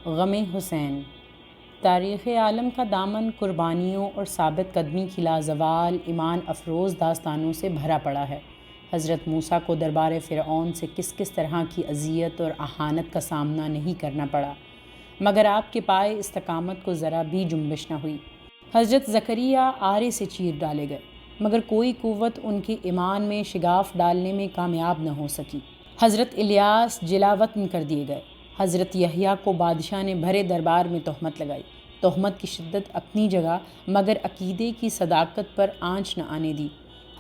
غم حسین۔ تاریخ عالم کا دامن قربانیوں اور ثابت قدمی کی لازوال ایمان افروز داستانوں سے بھرا پڑا ہے۔ حضرت موسیٰ کو دربار فرعون سے کس کس طرح کی اذیت اور اہانت کا سامنا نہیں کرنا پڑا، مگر آپ کے پائے استقامت کو ذرا بھی جنبش نہ ہوئی۔ حضرت زکریا آرے سے چیر ڈالے گئے، مگر کوئی قوت ان کے ایمان میں شگاف ڈالنے میں کامیاب نہ ہو سکی۔ حضرت الیاس جلاوطن کر دیے گئے۔ حضرت یحییٰ کو بادشاہ نے بھرے دربار میں تہمت لگائی۔ تہمت کی شدت اپنی جگہ، مگر عقیدے کی صداقت پر آنچ نہ آنے دی۔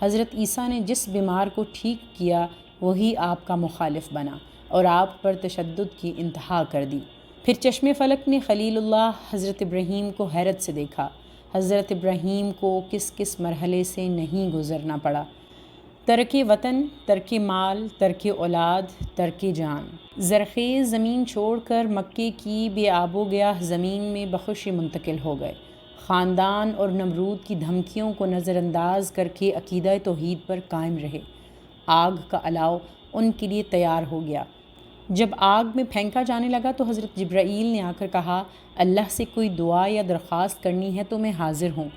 حضرت عیسیٰ نے جس بیمار کو ٹھیک کیا وہی آپ کا مخالف بنا اور آپ پر تشدد کی انتہا کر دی۔ پھر چشم فلک نے خلیل اللہ حضرت ابراہیم کو حیرت سے دیکھا۔ حضرت ابراہیم کو کس کس مرحلے سے نہیں گزرنا پڑا، ترک وطن، ترک مال، ترک اولاد، ترک جان۔ زرخیز زمین چھوڑ کر مکے کی بے آب و گیاہ زمین میں بخوشی منتقل ہو گئے۔ خاندان اور نمرود کی دھمکیوں کو نظر انداز کر کے عقیدہ توحید پر قائم رہے۔ آگ کا الاؤ ان کے لیے تیار ہو گیا۔ جب آگ میں پھینکا جانے لگا تو حضرت جبرائیل نے آ کر کہا، اللہ سے کوئی دعا یا درخواست کرنی ہے تو میں حاضر ہوں۔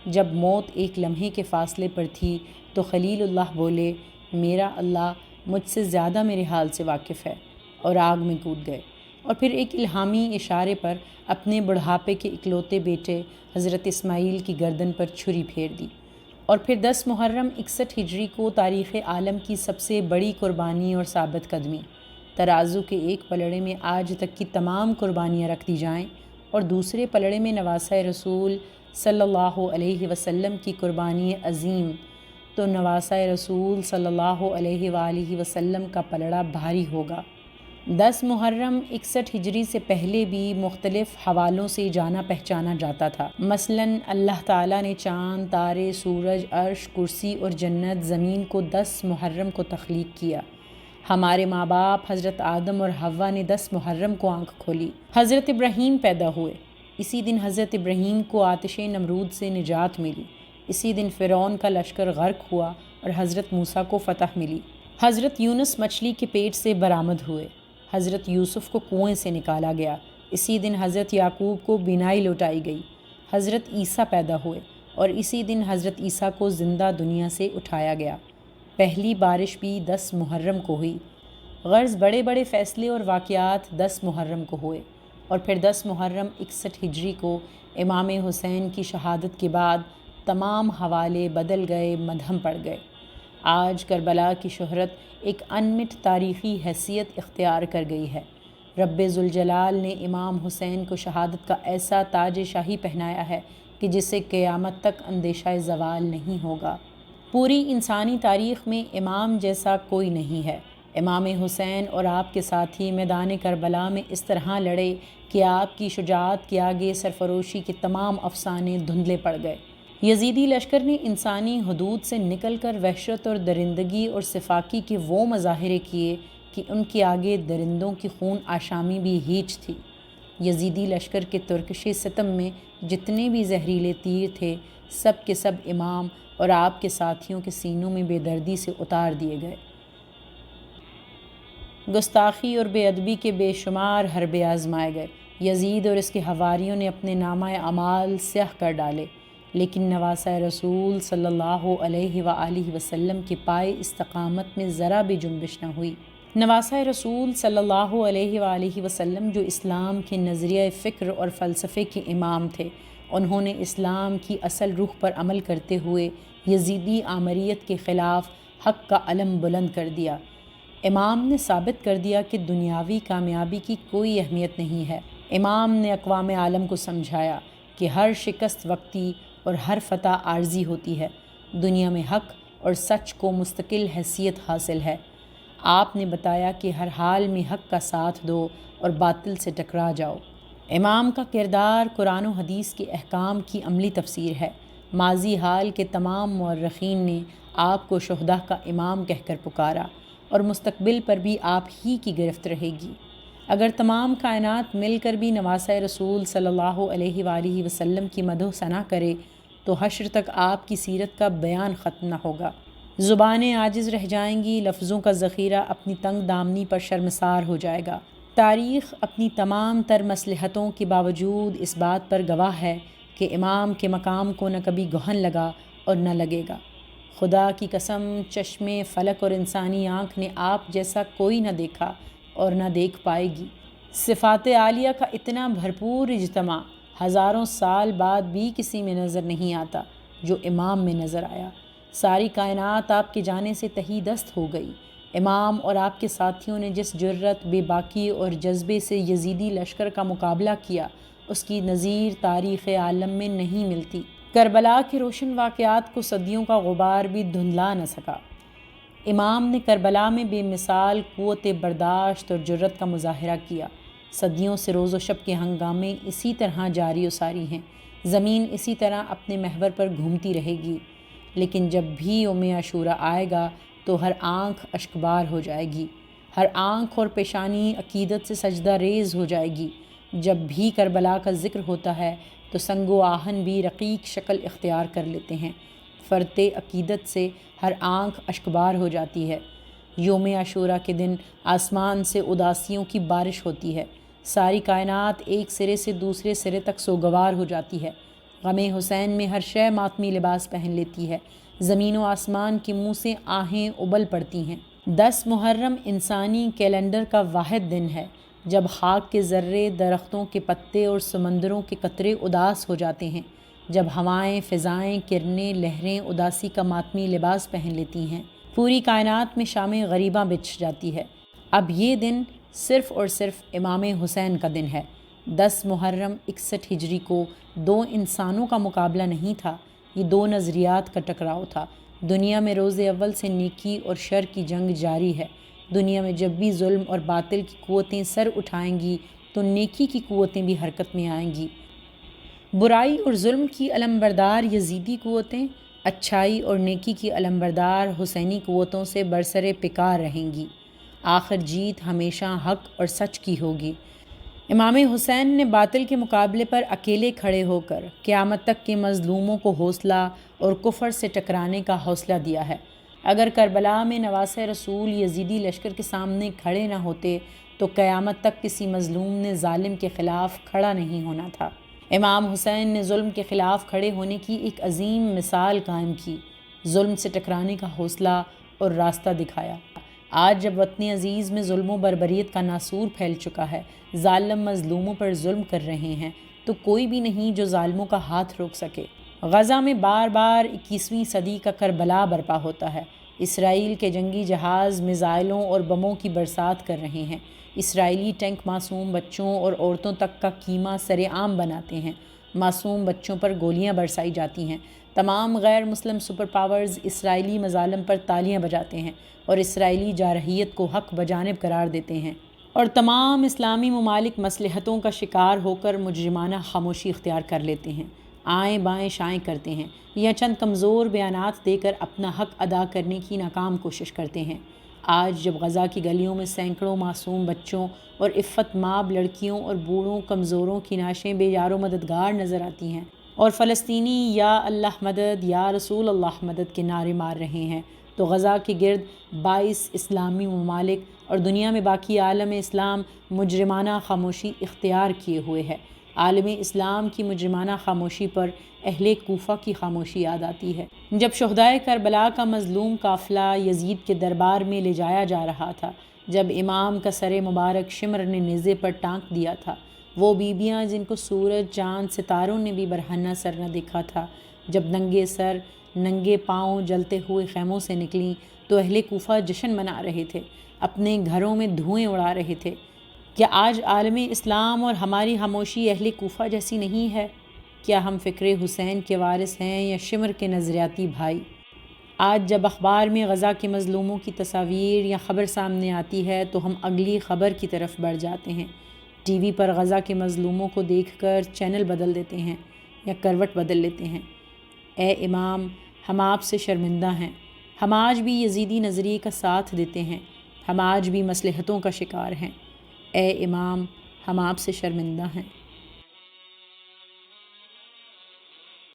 جب موت ایک لمحے کے فاصلے پر تھی تو خلیل اللہ بولے، میرا اللہ مجھ سے زیادہ میرے حال سے واقف ہے، اور آگ میں کود گئے۔ اور پھر ایک الہامی اشارے پر اپنے بڑھاپے کے اکلوتے بیٹے حضرت اسماعیل کی گردن پر چھری پھیر دی۔ اور پھر 10 محرم 61 ہجری کو تاریخ عالم کی سب سے بڑی قربانی اور ثابت قدمی، ترازو کے ایک پلڑے میں آج تک کی تمام قربانیاں رکھ دی جائیں اور دوسرے پلڑے میں نواسۂ رسول صلی اللہ علیہ وسلم کی قربانی عظیم، تو نواسۂ رسول صلی اللہ علیہ وآلہ وسلم کا پلڑا بھاری ہوگا۔ 10 محرم 61 ہجری سے پہلے بھی مختلف حوالوں سے جانا پہچانا جاتا تھا۔ مثلاً اللہ تعالیٰ نے چاند، تارے، سورج، عرش، کرسی اور جنت زمین کو 10 محرم کو تخلیق کیا۔ ہمارے ماں باپ حضرت آدم اور حوا نے 10 محرم کو آنکھ کھولی۔ حضرت ابراہیم پیدا ہوئے، اسی دن حضرت ابراہیم کو آتش نمرود سے نجات ملی۔ اسی دن فرعون کا لشکر غرق ہوا اور حضرت موسیٰ کو فتح ملی۔ حضرت یونس مچھلی کے پیٹ سے برآمد ہوئے۔ حضرت یوسف کو کنویں سے نکالا گیا۔ اسی دن حضرت یعقوب کو بینائی لوٹائی گئی۔ حضرت عیسیٰ پیدا ہوئے اور اسی دن حضرت عیسیٰ کو زندہ دنیا سے اٹھایا گیا۔ پہلی بارش بھی 10 محرم کو ہوئی۔ غرض بڑے بڑے فیصلے اور واقعات 10 محرم کو ہوئے، اور پھر 10 محرم 61 ہجری کو امام حسین کی شہادت کے بعد تمام حوالے بدل گئے، مدھم پڑ گئے۔ آج کربلا کی شہرت ایک انمٹ تاریخی حیثیت اختیار کر گئی ہے۔ رب ذوالجلال نے امام حسین کو شہادت کا ایسا تاج شاہی پہنایا ہے کہ جسے قیامت تک اندیشہ زوال نہیں ہوگا۔ پوری انسانی تاریخ میں امام جیسا کوئی نہیں ہے۔ امام حسین اور آپ کے ساتھی میدان کربلا میں اس طرح لڑے کہ آپ کی شجاعت کے آگے سرفروشی کے تمام افسانے دھندلے پڑ گئے۔ یزیدی لشکر نے انسانی حدود سے نکل کر وحشت اور درندگی اور سفاکی کے وہ مظاہرے کیے کہ ان کے آگے درندوں کی خون آشامی بھی ہیچ تھی۔ یزیدی لشکر کے ترکش ستم میں جتنے بھی زہریلے تیر تھے، سب کے سب امام اور آپ کے ساتھیوں کے سینوں میں بے دردی سے اتار دیے گئے۔ گستاخی اور بے ادبی کے بے شمار حربے آزمائے گئے۔ یزید اور اس کے حواریوں نے اپنے نامہ اعمال سیاہ کر ڈالے، لیکن نواسۂ رسول صلی اللہ علیہ وآلہ وسلم کے پائے استقامت میں ذرا بھی جنبش نہ ہوئی۔ نواسۂ رسول صلی اللہ علیہ وآلہ وسلم جو اسلام کے نظریہ فکر اور فلسفے کے امام تھے، انہوں نے اسلام کی اصل روح پر عمل کرتے ہوئے یزیدی آمریت کے خلاف حق کا علم بلند کر دیا۔ امام نے ثابت کر دیا کہ دنیاوی کامیابی کی کوئی اہمیت نہیں ہے۔ امام نے اقوام عالم کو سمجھایا کہ ہر شکست وقتی اور ہر فتح عارضی ہوتی ہے۔ دنیا میں حق اور سچ کو مستقل حیثیت حاصل ہے۔ آپ نے بتایا کہ ہر حال میں حق کا ساتھ دو اور باطل سے ٹکرا جاؤ۔ امام کا کردار قرآن و حدیث کے احکام کی عملی تفسیر ہے۔ ماضی حال کے تمام مورخین نے آپ کو شہداء کا امام کہہ کر پکارا، اور مستقبل پر بھی آپ ہی کی گرفت رہے گی۔ اگر تمام کائنات مل کر بھی نواسۂ رسول صلی اللہ علیہ وآلہ وسلم کی مدح و ثنا کرے تو حشر تک آپ کی سیرت کا بیان ختم نہ ہوگا۔ زبانیں عاجز رہ جائیں گی، لفظوں کا ذخیرہ اپنی تنگ دامنی پر شرمسار ہو جائے گا۔ تاریخ اپنی تمام تر مصلحتوں کے باوجود اس بات پر گواہ ہے کہ امام کے مقام کو نہ کبھی گہن لگا اور نہ لگے گا۔ خدا کی قسم، چشم فلک اور انسانی آنکھ نے آپ جیسا کوئی نہ دیکھا اور نہ دیکھ پائے گی۔ صفات عالیہ کا اتنا بھرپور اجتماع ہزاروں سال بعد بھی کسی میں نظر نہیں آتا جو امام میں نظر آیا۔ ساری کائنات آپ کے جانے سے تہی دست ہو گئی۔ امام اور آپ کے ساتھیوں نے جس جرأت، بے باکی اور جذبے سے یزیدی لشکر کا مقابلہ کیا، اس کی نظیر تاریخ عالم میں نہیں ملتی۔ کربلا کے روشن واقعات کو صدیوں کا غبار بھی دھندلا نہ سکا۔ امام نے کربلا میں بے مثال قوت برداشت اور جرأت کا مظاہرہ کیا۔ صدیوں سے روز و شب کے ہنگامے اسی طرح جاری و ساری ہیں، زمین اسی طرح اپنے محور پر گھومتی رہے گی، لیکن جب بھی یوم عاشورہ آئے گا تو ہر آنکھ اشکبار ہو جائے گی، ہر آنکھ اور پیشانی عقیدت سے سجدہ ریز ہو جائے گی۔ جب بھی کربلا کا ذکر ہوتا ہے تو سنگ و آہن بھی رقیق شکل اختیار کر لیتے ہیں، فرط عقیدت سے ہر آنکھ اشکبار ہو جاتی ہے۔ یوم عاشورہ کے دن آسمان سے اداسیوں کی بارش ہوتی ہے، ساری کائنات ایک سرے سے دوسرے سرے تک سوگوار ہو جاتی ہے۔ غم حسین میں ہر شے ماتمی لباس پہن لیتی ہے، زمین و آسمان کے منہ سے آہیں ابل پڑتی ہیں۔ 10 محرم انسانی کیلنڈر کا واحد دن ہے جب خاک کے ذرے، درختوں کے پتے اور سمندروں کے قطرے اداس ہو جاتے ہیں، جب ہوائیں، فضائیں، کرنیں، لہریں اداسی کا ماتمی لباس پہن لیتی ہیں، پوری کائنات میں شام غریباں بچھ جاتی ہے۔ اب یہ دن صرف اور صرف امام حسین کا دن ہے۔ 10 محرم 61 ہجری کو 2 انسانوں کا مقابلہ نہیں تھا، یہ 2 نظریات کا ٹکراؤ تھا۔ دنیا میں روز اول سے نیکی اور شر کی جنگ جاری ہے۔ دنیا میں جب بھی ظلم اور باطل کی قوتیں سر اٹھائیں گی تو نیکی کی قوتیں بھی حرکت میں آئیں گی۔ برائی اور ظلم کی علمبردار یزیدی قوتیں اچھائی اور نیکی کی علمبردار حسینی قوتوں سے برسر پیکار رہیں گی۔ آخر جیت ہمیشہ حق اور سچ کی ہوگی۔ امام حسین نے باطل کے مقابلے پر اکیلے کھڑے ہو کر قیامت تک کے مظلوموں کو حوصلہ اور کفر سے ٹکرانے کا حوصلہ دیا ہے۔ اگر کربلا میں نواسۂ رسول یزیدی لشکر کے سامنے کھڑے نہ ہوتے تو قیامت تک کسی مظلوم نے ظالم کے خلاف کھڑا نہیں ہونا تھا۔ امام حسین نے ظلم کے خلاف کھڑے ہونے کی ایک عظیم مثال قائم کی، ظلم سے ٹکرانے کا حوصلہ اور راستہ دکھایا۔ آج جب وطن عزیز میں ظلم و بربریت کا ناسور پھیل چکا ہے، ظالم مظلوموں پر ظلم کر رہے ہیں، تو کوئی بھی نہیں جو ظالموں کا ہاتھ روک سکے۔ غزہ میں بار بار 21ویں صدی کا کربلا برپا ہوتا ہے۔ اسرائیل کے جنگی جہاز میزائلوں اور بموں کی برسات کر رہے ہیں۔ اسرائیلی ٹینک معصوم بچوں اور عورتوں تک کا کیما سر عام بناتے ہیں۔ معصوم بچوں پر گولیاں برسائی جاتی ہیں۔ تمام غیر مسلم سپر پاورز اسرائیلی مظالم پر تالیاں بجاتے ہیں اور اسرائیلی جارحیت کو حق بجانب قرار دیتے ہیں، اور تمام اسلامی ممالک مصلحتوں کا شکار ہو کر مجرمانہ خاموشی اختیار کر لیتے ہیں، آئیں بائیں شائیں کرتے ہیں یا چند کمزور بیانات دے کر اپنا حق ادا کرنے کی ناکام کوشش کرتے ہیں۔ آج جب غزہ کی گلیوں میں سینکڑوں معصوم بچوں اور عفت مآب لڑکیوں اور بوڑھوں کمزوروں کی نعشیں بے یار و مددگار نظر آتی ہیں اور فلسطینی یا اللہ مدد یا رسول اللہ مدد کے نعرے مار رہے ہیں، تو غزہ کے گرد 22 اسلامی ممالک اور دنیا میں باقی عالم اسلام مجرمانہ خاموشی اختیار کیے ہوئے ہے۔ عالم اسلام کی مجرمانہ خاموشی پر اہل کوفہ کی خاموشی یاد آتی ہے۔ جب شہدائے کربلا کا مظلوم قافلہ یزید کے دربار میں لے جایا جا رہا تھا، جب امام کا سر مبارک شمر نے نیزے پر ٹانک دیا تھا، وہ بیبیاں جن کو سورج، چاند، ستاروں نے بھی برہنہ سر نہ دیکھا تھا، جب ننگے سر، ننگے پاؤں جلتے ہوئے خیموں سے نکلیں تو اہل کوفہ جشن منا رہے تھے، اپنے گھروں میں دھوئیں اڑا رہے تھے۔ کیا آج عالم اسلام اور ہماری خاموشی اہل کوفہ جیسی نہیں ہے؟ کیا ہم فکر حسین کے وارث ہیں یا شمر کے نظریاتی بھائی؟ آج جب اخبار میں غزہ کے مظلوموں کی تصاویر یا خبر سامنے آتی ہے تو ہم اگلی خبر کی طرف بڑھ جاتے ہیں، ٹی وی پر غزہ کے مظلوموں کو دیکھ کر چینل بدل دیتے ہیں یا کروٹ بدل لیتے ہیں۔ اے امام، ہم آپ سے شرمندہ ہیں، ہم آج بھی یزیدی نظریے کا ساتھ دیتے ہیں، ہم آج بھی مصلحتوں کا شکار ہیں۔ اے امام، ہم آپ سے شرمندہ ہیں۔